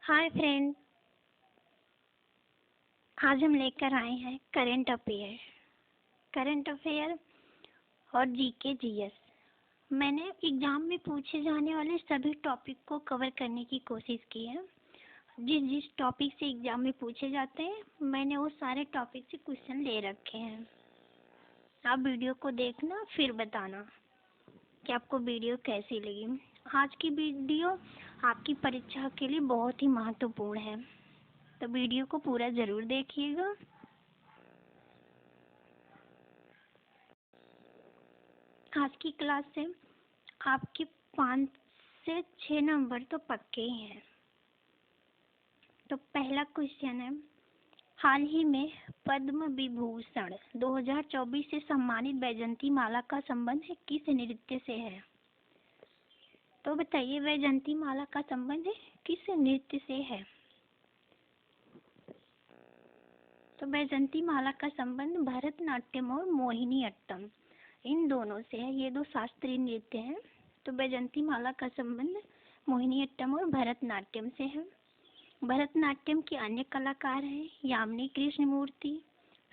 Hi friend. आज हम लेकर आए हैं करंट अफेयर और जीके जीएस। मैंने एग्जाम में पूछे जाने वाले सभी टॉपिक को कवर करने की कोशिश की है। जिस जिस टॉपिक से एग्जाम में पूछे जाते हैं मैंने वो सारे टॉपिक से क्वेश्चन ले रखे हैं। आप वीडियो को देखना फिर बताना कि आपको वीडियो कैसी लगी। आज की वीडियो आपकी परीक्षा के लिए बहुत ही महत्वपूर्ण है, तो वीडियो को पूरा ज़रूर देखिएगा। आज की क्लास से आपके 5 से 6 नंबर तो पक्के ही हैं। तो पहला क्वेश्चन है, हाल ही में पद्म विभूषण 2024 से सम्मानित वैजयंती माला का संबंध किस नृत्य से है? तो बताइए, वैजयंती माला का संबंध किस नृत्य से है? तो वैजयंती माला का संबंध भरतनाट्यम और मोहिनीअट्टम इन दोनों से है। ये दो शास्त्रीय नृत्य हैं। तो वैजयंती माला का संबंध मोहिनीअट्टम और भरतनाट्यम से है। भरतनाट्यम के अन्य कलाकार हैं यामिनी कृष्णमूर्ति,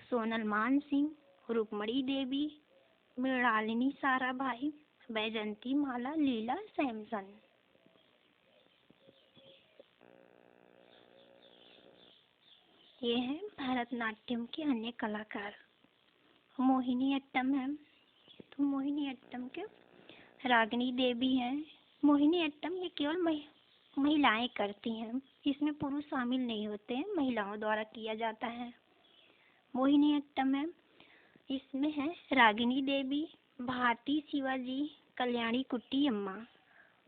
सोनल मानसिंह, रुक्मणी देवी, मृणालिनी साराभाई, वैजयंती माला लीला सैमसन। ये हैं भरतनाट्यम के अन्य कलाकार। मोहिनीअट्टम है, तो मोहिनीअट्टम के रागिनी देवी हैं। मोहिनीअट्टम ये केवल महिलाएं करती हैं, इसमें पुरुष शामिल नहीं होते हैं, महिलाओं द्वारा किया जाता है। मोहिनीअट्टम है, इसमें है रागिनी देवी, भारती शिवाजी, कल्याणी कुट्टी अम्मा,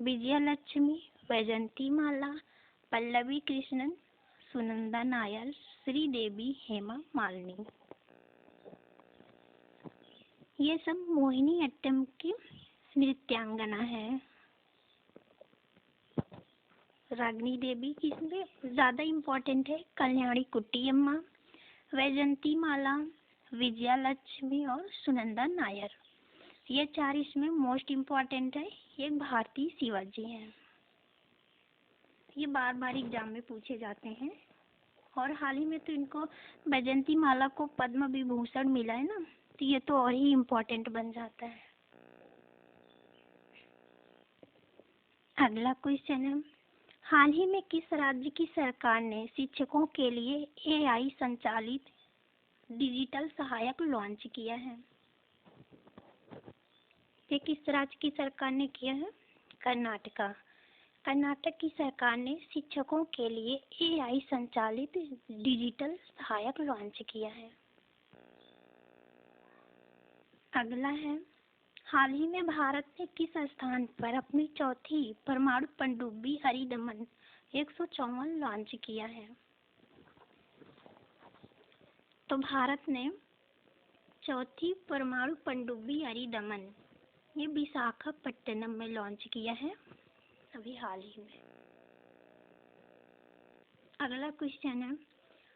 विजयलक्ष्मी, वैजयंती माला, पल्लवी कृष्णन, सुनंदा नायर, श्रीदेवी, हेमा मालिनी। ये सब मोहिनीअट्टम की नृत्यांगना है। रागिनी देवी इसमें ज़्यादा इम्पोर्टेंट है, कल्याणी कुट्टी अम्मा, वैजयंती माला, विजयालक्ष्मी और सुनंदा नायर। ये 4 इसमें मोस्ट इम्पोर्टेंट है। ये भारती शिवाजी हैं। ये बार बार एग्जाम में पूछे जाते हैं और हाल ही में तो इनको वैजयंती माला को पद्म विभूषण मिला है ना, तो ये तो और ही इम्पोर्टेंट बन जाता है। अगला क्वेश्चन है, हाल ही में किस राज्य की सरकार ने शिक्षकों के लिए एआई संचालित डिजिटल सहायक लॉन्च किया है? ये किस राज्य की सरकार ने किया है? कर्नाटका। कर्नाटक की सरकार ने शिक्षकों के लिए एआई संचालित डिजिटल सहायक लॉन्च किया है। अगला है, हाल ही में भारत ने किस स्थान पर अपनी चौथी परमाणु पनडुब्बी अरिदमन 154 लॉन्च किया है? तो भारत ने चौथी परमाणु पनडुब्बी अरिदमन ये विशाखापट्टनम में लॉन्च किया है अभी हाल ही में। अगला क्वेश्चन है,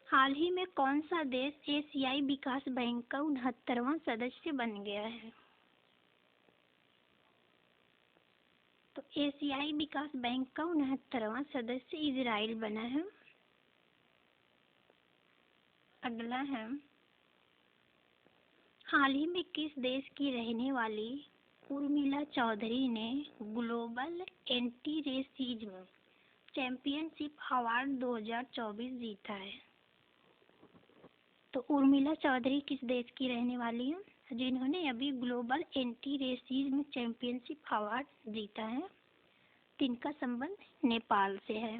हाल ही में कौन सा देश एशियाई विकास बैंक का 69वां सदस्य बन गया है? तो एशियाई विकास बैंक का 69वां सदस्य इजराइल बना है। अगला है, हाल ही में किस देश की रहने वाली उर्मिला चौधरी ने global anti racism championship award 2024 जीता है? तो उर्मिला चौधरी किस देश की रहने वाली है जिन्होंने अभी global anti racism championship award जीता है? तिनका संबंध नेपाल से है।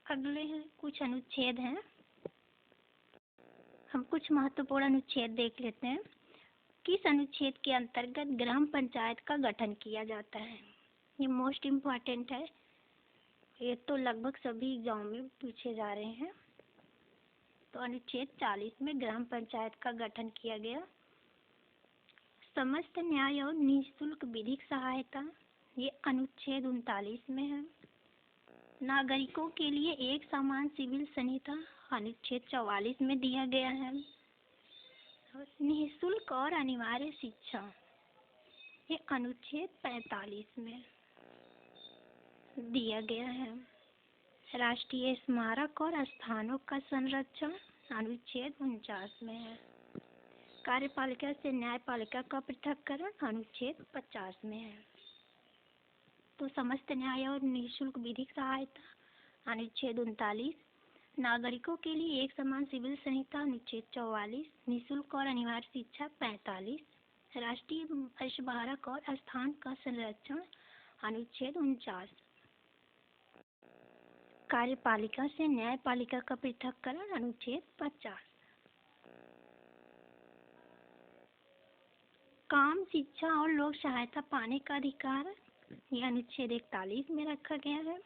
अगले हैं कुछ अनुच्छेद हैं, हम कुछ महत्वपूर्ण अनुच्छेद देख लेते हैं। किस अनुच्छेद के अंतर्गत ग्राम पंचायत का गठन किया जाता है? ये मोस्ट इम्पॉर्टेंट है, ये तो लगभग सभी एग्जाम में पूछे जा रहे हैं। तो अनुच्छेद 40 में ग्राम पंचायत का गठन किया गया। समस्त न्याय और निःशुल्क विधिक सहायता ये अनुच्छेद 39 में है। नागरिकों के लिए एक समान सिविल संहिता अनुच्छेद 44 में दिया गया है। निःशुल्क और अनिवार्य शिक्षा ये अनुच्छेद 45 में। दिया गया है। राष्ट्रीय स्मारक और स्थानों का संरक्षण अनुच्छेद 49 में है। कार्यपालिका से न्यायपालिका का पृथक्करण अनुच्छेद 50 में है। तो समस्त न्याय और निःशुल्क विधिक सहायता अनुच्छेद 39, नागरिकों के लिए एक समान सिविल संहिता अनुच्छेद 44, निःशुल्क और अनिवार्य शिक्षा 45, राष्ट्रीय स्मारक और स्थान का संरक्षण अनुच्छेद 49, कार्यपालिका से न्यायपालिका का पृथक्करण अनुच्छेद 50, काम, शिक्षा और लोक सहायता पाने का अधिकार यह अनुच्छेद 41 में रखा गया है।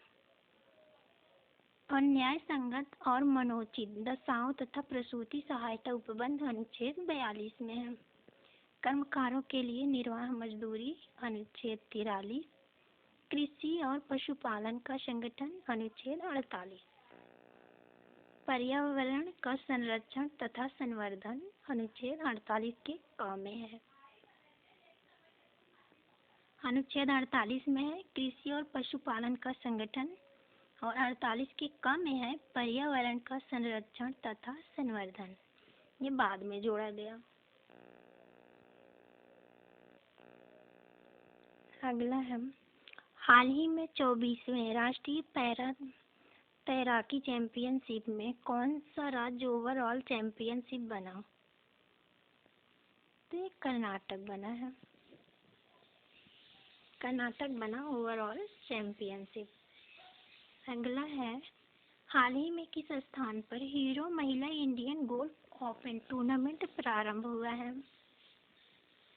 और न्याय संगत और मनोचित दशाओं तथा प्रसूति सहायता उपबंध अनुच्छेद 42 में है। कर्मकारों के लिए निर्वाह मजदूरी अनुच्छेद 43, कृषि और पशुपालन का संगठन अनुच्छेद 48, पर्यावरण का संरक्षण तथा संवर्धन अनुच्छेद 48 के क में है। अनुच्छेद 48 में है कृषि और पशुपालन का संगठन और 48 के क में है पर्यावरण का संरक्षण तथा संवर्धन। ये बाद में जोड़ा गया। अगला है, हाल ही में 24वें राष्ट्रीय पैरा तैराकी चैंपियनशिप में कौन सा राज्य ओवरऑल चैंपियनशिप बना? तो ये कर्नाटक बना है। कर्नाटक बना ओवरऑल चैंपियनशिप। अगला है, हाल ही में किस स्थान पर हीरो महिला इंडियन गोल्फ ओपन टूर्नामेंट प्रारंभ हुआ है?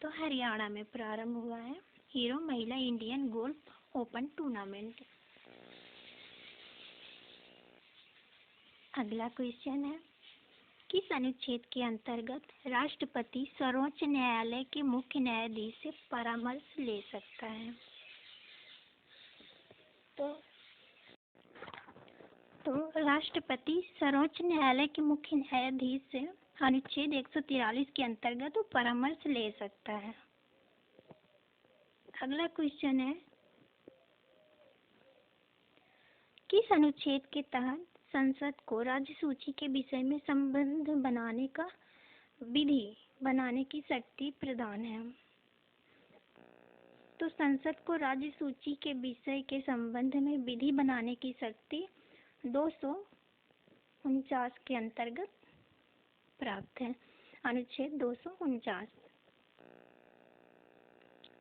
तो हरियाणा में प्रारंभ हुआ है हीरो महिला इंडियन गोल्फ ओपन टूर्नामेंट। अगला क्वेश्चन है, किस अनुच्छेद के अंतर्गत राष्ट्रपति सर्वोच्च न्यायालय के मुख्य न्यायाधीश से परामर्श ले सकता है? तो राष्ट्रपति सर्वोच्च न्यायालय के मुख्य न्यायाधीश से अनुच्छेद 143 के अंतर्गत वो परामर्श ले सकता है। अगला क्वेश्चन है, किस अनुच्छेद के तहत संसद को राज्य सूची के विषय में संबंध बनाने का विधि बनाने की शक्ति प्रदान है? तो संसद को राज्य सूची के विषय के संबंध में विधि बनाने की शक्ति 249 के अंतर्गत प्राप्त है, अनुच्छेद 249।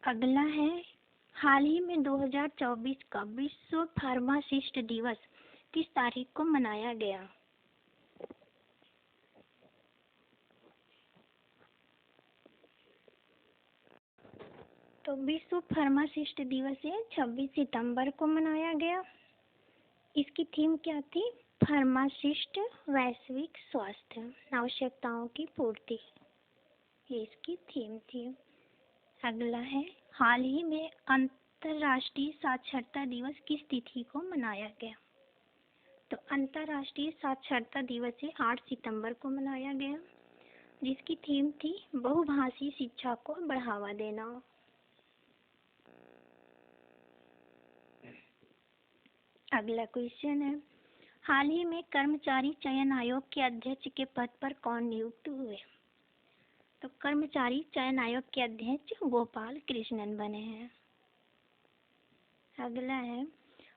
अगला है, हाल ही में 2024 का विश्व फार्मासिस्ट दिवस किस तारीख को मनाया गया? तो विश्व फार्मासिस्ट दिवस 26 सितंबर को मनाया गया। इसकी थीम क्या थी? फार्मासिस्ट वैश्विक स्वास्थ्य आवश्यकताओं की पूर्ति, ये इसकी थीम थी। अगला है, हाल ही में अंतर्राष्ट्रीय साक्षरता दिवस किस तिथि को मनाया गया? तो अंतर्राष्ट्रीय साक्षरता दिवस 8 सितंबर को मनाया गया, जिसकी थीम थी बहुभाषी शिक्षा को बढ़ावा देना। अगला क्वेश्चन है, हाल ही में कर्मचारी चयन आयोग के अध्यक्ष के पद पर कौन नियुक्त हुए? तो कर्मचारी चयन आयोग के अध्यक्ष गोपाल कृष्णन बने हैं। अगला है,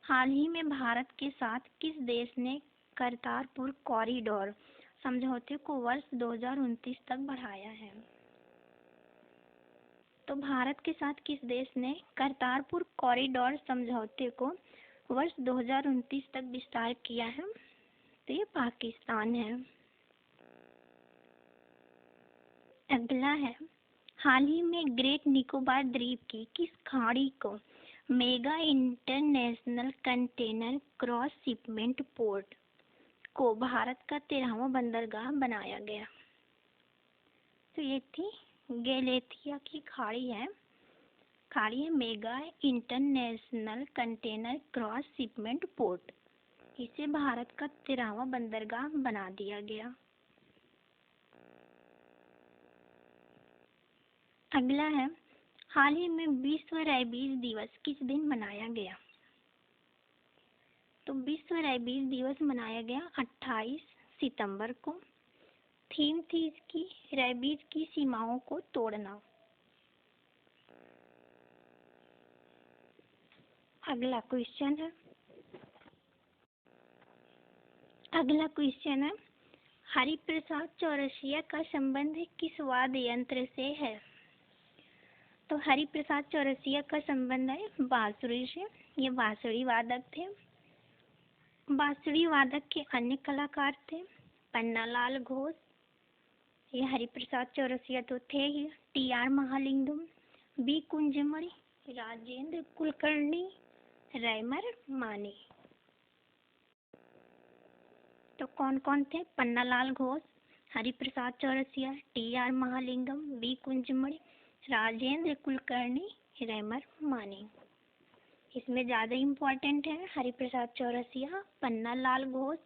हाल ही में भारत के साथ किस देश ने करतारपुर कॉरिडोर समझौते को वर्ष 2029 तक बढ़ाया है? तो भारत के साथ किस देश ने करतारपुर कॉरिडोर समझौते को वर्ष 2029 तक विस्तार किया है? तो ये पाकिस्तान है। अगला है, हाल ही में ग्रेट निकोबार द्वीप की किस खाड़ी को mega international container cross shipment port को भारत का 13वां बंदरगाह बनाया गया? तो ये थी गैलेथिया की खाड़ी है mega international container cross shipment port. इसे भारत का 13वां बंदरगाह बना दिया गया। अगला है, हाल ही में विश्व रेबीज दिवस किस दिन मनाया गया? तो विश्व रेबीज दिवस मनाया गया 28 सितंबर को। थीम थी इसकी रेबीज की सीमाओं को तोड़ना। अगला क्वेश्चन है हरिप्रसाद चौरसिया का संबंध किस वाद्य यंत्र से है? तो हरिप्रसाद चौरसिया का संबंध है बांसुरी से। ये बांसुरी वादक थे। बांसुरी वादक के अन्य कलाकार थे पन्नालाल घोष, ये हरिप्रसाद चौरसिया तो थे ही, टी.आर. महालिंगम, बी. कुंजमणि, राजेंद्र कुलकर्णी, रैमर माने। तो कौन कौन थे? पन्नालाल घोष, हरिप्रसाद चौरसिया, टी.आर. महालिंगम, बी. कुंजमणि, राजेंद्र कुलकर्णी, रैमर माने। इसमें ज़्यादा इम्पोर्टेंट है हरिप्रसाद चौरसिया, पन्नालाल घोष,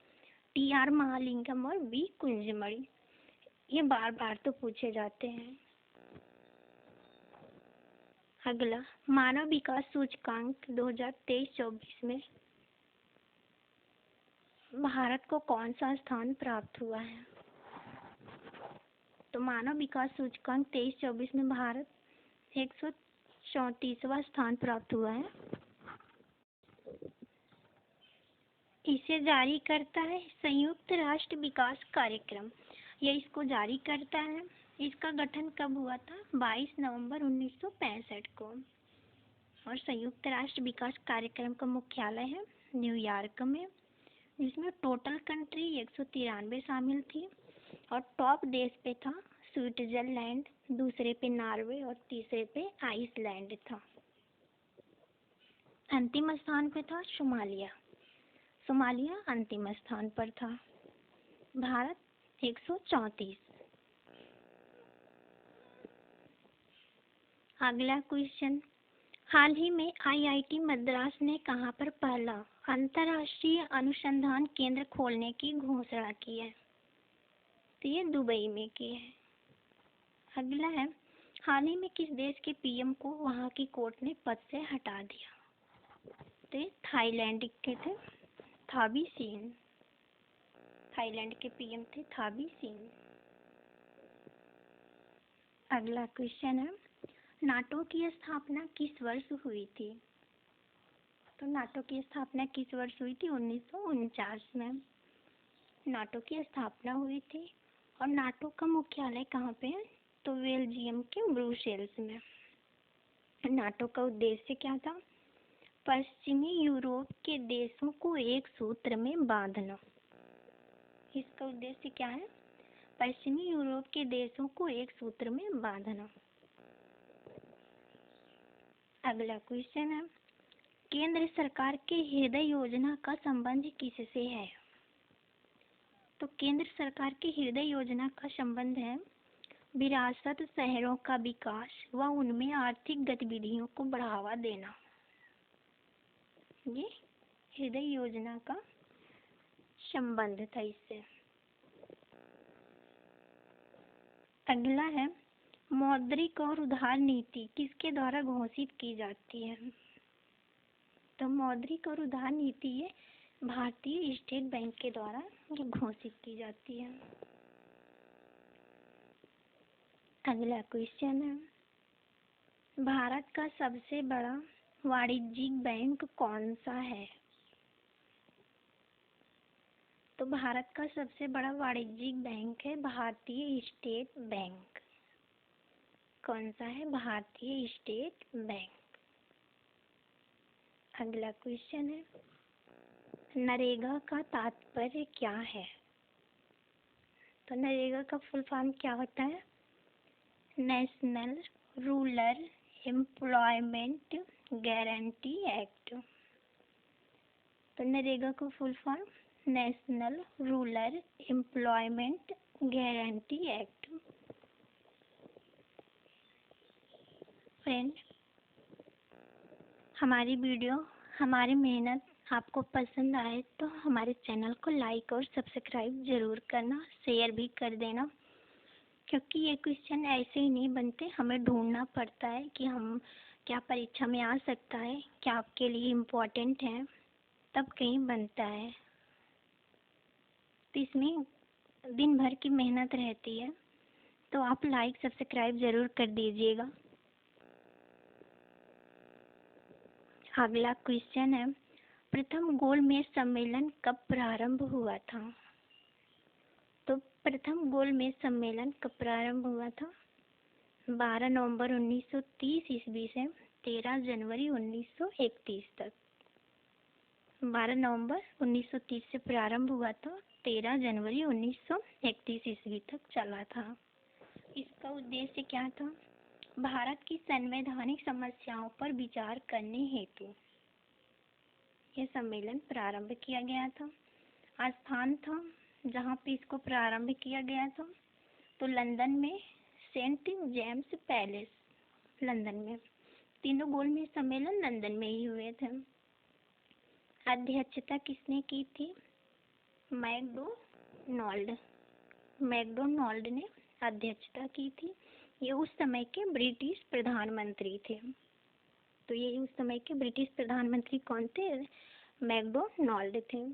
टी.आर. महालिंगम और बी. कुंजमणि। ये बार बार तो पूछे जाते हैं। अगला मानव विकास सूचकांक 2023-24 में भारत को कौन सा स्थान प्राप्त हुआ है? तो मानव विकास सूचकांक 23-24 में भारत 134वां स्थान प्राप्त हुआ है। इसे जारी करता है संयुक्त राष्ट्र विकास कार्यक्रम। यह इसको जारी करता है। इसका गठन कब हुआ था? 22 नवंबर 1965 को। और संयुक्त राष्ट्र विकास कार्यक्रम का मुख्यालय है न्यूयॉर्क में, जिसमें टोटल कंट्री 193 शामिल थी। और टॉप देश पे था स्विट्जरलैंड, दूसरे पे नॉर्वे और तीसरे पे आइसलैंड था। अंतिम स्थान पे था सोमालिया। सोमालिया अंतिम स्थान पर था। भारत 134। अगला क्वेश्चन, हाल ही में आईआईटी मद्रास ने कहाँ पर पहला अंतर्राष्ट्रीय अनुसंधान केंद्र खोलने की घोषणा की है? तो ये दुबई में की है। अगला है, हाल ही में किस देश के पीएम को वहाँ की कोर्ट ने पद से हटा दिया? तो ये थाईलैंड के थे थाबी सिन। थाईलैंड के पीएम थे थाबी सिन। अगला क्वेश्चन है, नाटो की स्थापना किस वर्ष हुई थी? तो नाटो की स्थापना किस वर्ष हुई थी? 1949 में नाटो की स्थापना हुई थी। और नाटो का मुख्यालय कहाँ पे है? तो बेल्जियम के ब्रुसेल्स में। नाटो का उद्देश्य क्या था? पश्चिमी यूरोप के देशों को एक सूत्र में बांधना। इसका उद्देश्य क्या है? पश्चिमी यूरोप के देशों को एक सूत्र में बांधना। अगला क्वेश्चन है, केंद्र सरकार के हृदय योजना का संबंध किससे है? तो केंद्र सरकार की हृदय योजना का संबंध है विरासत शहरों का विकास व उनमें आर्थिक गतिविधियों को बढ़ावा देना। ये हृदय योजना का संबंध था इससे। अगला है, मौद्रिक और उधार नीति किसके द्वारा घोषित की जाती है? तो मौद्रिक और उधार नीति ये भारतीय स्टेट बैंक के द्वारा घोषित की जाती है। अगला क्वेश्चन है, भारत का सबसे बड़ा वाणिज्यिक बैंक कौन सा है? तो भारत का सबसे बड़ा वाणिज्यिक बैंक है भारतीय स्टेट बैंक। कौन सा है? भारतीय स्टेट बैंक। अगला क्वेश्चन है, नरेगा का तात्पर्य क्या है? तो नरेगा का फुल फॉर्म क्या होता है? National rural employment guarantee act. तो नरेगा का full form national rural employment guarantee act. Friend, हमारी वीडियो, हमारी मेहनत आपको पसंद आए तो हमारे चैनल को लाइक और सब्सक्राइब ज़रूर करना, शेयर भी कर देना, क्योंकि ये क्वेश्चन ऐसे ही नहीं बनते, हमें ढूंढना पड़ता है कि हम क्या परीक्षा में आ सकता है, क्या आपके लिए इम्पोर्टेंट है। तब कहीं बनता है। तो इसमें दिन भर की मेहनत रहती है, तो आप लाइक सब्सक्राइब ज़रूर कर दीजिएगा। अगला क्वेश्चन है, प्रथम गोलमेज सम्मेलन कब प्रारंभ हुआ था? तो प्रथम गोलमेज सम्मेलन कब प्रारंभ हुआ था? 12 नवंबर 1930 ईस्वी से 13 जनवरी 1931 तक। 12 नवंबर 1930 से प्रारंभ हुआ था, 13 जनवरी 1931 ईस्वी तक चला था। इसका उद्देश्य क्या था? भारत की संवैधानिक समस्याओं पर विचार करने हेतु यह सम्मेलन प्रारंभ किया गया था। स्थान था जहाँ पे इसको प्रारंभ किया गया था, तो लंदन में सेंट जेम्स पैलेस, लंदन में। तीनों गोलमेज सम्मेलन लंदन में ही हुए थे। अध्यक्षता किसने की थी? मैकडोनाल्ड ने अध्यक्षता की थी। ये उस समय के ब्रिटिश प्रधानमंत्री थे। तो ये उस समय के ब्रिटिश प्रधानमंत्री कौन थे? मैकडोनाल्ड थे।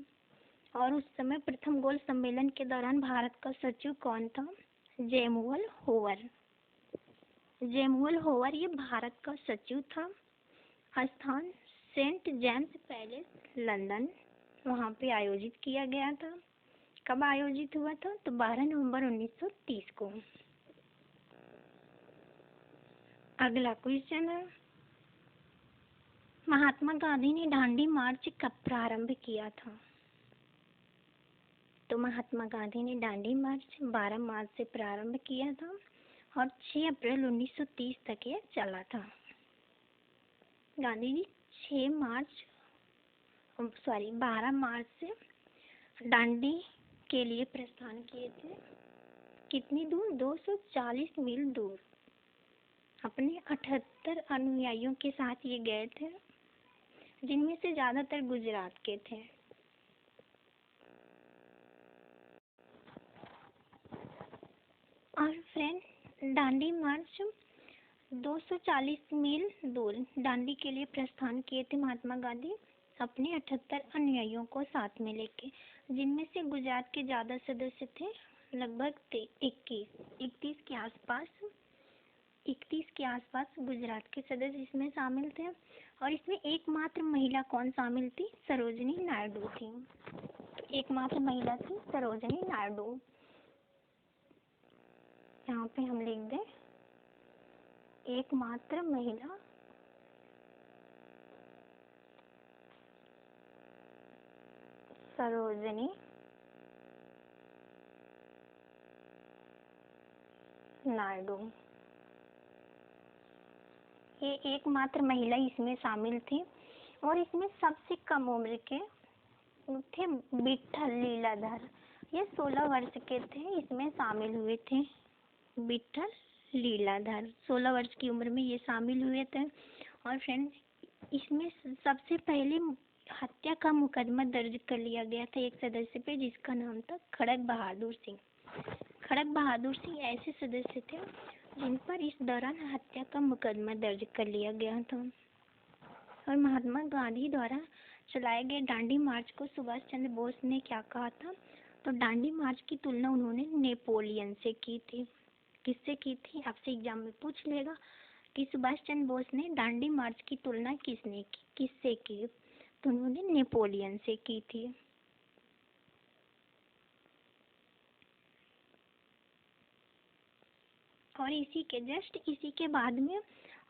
और उस समय प्रथम गोल सम्मेलन के दौरान भारत का सचिव कौन था? जैमुअल होवर ये भारत का सचिव था। स्थान सेंट जेम्स पैलेस, लंदन, वहाँ पे आयोजित किया गया था। कब आयोजित हुआ था? तो 12 नवंबर 1930 को। अगला क्वेश्चन है, महात्मा गांधी ने दांडी मार्च कब प्रारंभ किया था? तो महात्मा गांधी ने दांडी मार्च 12 मार्च से प्रारंभ किया था और 6 अप्रैल 1930 तक ये चला था। गांधी जी 12 मार्च से दांडी के लिए प्रस्थान किए थे। कितनी दूर? 240 मील दूर। अपने 78 अनुयायियों के साथ ये गए थे, जिनमें से ज़्यादातर गुजरात के थे। और फ्रेंड, दांडी मार्च 240 मील दूर दांडी के लिए प्रस्थान किए थे महात्मा गांधी अपने 78 अनुयायियों को साथ में लेके, जिनमें से गुजरात के ज़्यादा सदस्य थे, लगभग 31 के आसपास गुजरात के सदस्य इसमें शामिल थे। और इसमें एकमात्र महिला कौन शामिल थी? सरोजिनी नायडू थी। एकमात्र महिला थी सरोजिनी नायडू। यहाँ पे हम लिख दें एकमात्र महिला सरोजिनी नायडू। ये एकमात्र महिला इसमें शामिल थी। और इसमें सबसे कम उम्र के थे विट्ठल लीलाधर। ये 16 वर्ष के थे, इसमें शामिल हुए थे। विट्ठल लीलाधर 16 वर्ष की उम्र में ये शामिल हुए थे। और फ्रेंड, इसमें सबसे पहले हत्या का मुकदमा दर्ज कर लिया गया था एक सदस्य पे, जिसका नाम था खड़क बहादुर सिंह। खड़क बहादुर सिंह ऐसे सदस्य थे जिन पर इस दौरान हत्या का मुकदमा दर्ज कर लिया गया था। और महात्मा गांधी द्वारा चलाए गए दांडी मार्च को सुभाष चंद्र बोस ने क्या कहा था? तो दांडी मार्च की तुलना उन्होंने नेपोलियन से की थी। किससे की थी? आपसे एग्जाम में पूछ लेगा कि सुभाष चंद्र बोस ने दांडी मार्च की तुलना किससे की? तो उन्होंने नेपोलियन से की थी। और इसी के बाद में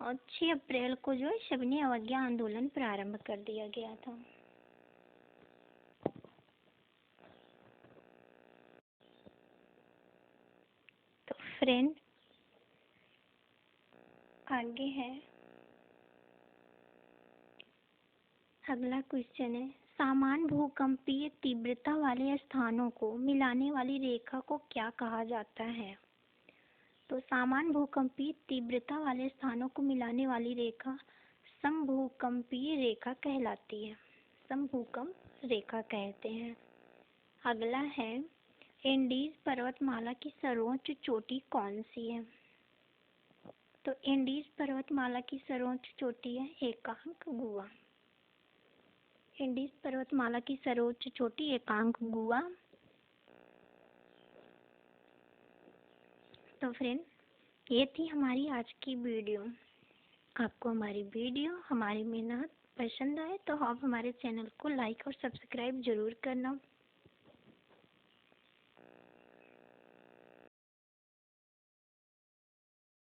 6 अप्रैल को जो है सविनय अवज्ञा आंदोलन प्रारंभ कर दिया गया था। तो फ्रेंड, आगे है अगला क्वेश्चन है, समान भूकंपीय तीव्रता वाले स्थानों को मिलाने वाली रेखा को क्या कहा जाता है? तो समान भूकंपीय तीव्रता वाले स्थानों को मिलाने वाली रेखा समभूकंपीय रेखा कहलाती है। समभूकंप रेखा कहते हैं। अगला है, एंडीज पर्वतमाला की सर्वोच्च चोटी कौन सी है? तो एंडीज पर्वतमाला की सर्वोच्च चोटी है एकांक गुहा। इंडीज पर्वतमाला की सर्वोच्च चोटी एकांक गुआ। तो फ्रेंड, ये थी हमारी आज की वीडियो। आपको हमारी वीडियो, हमारी मेहनत पसंद आए तो आप हमारे चैनल को लाइक और सब्सक्राइब जरूर करना।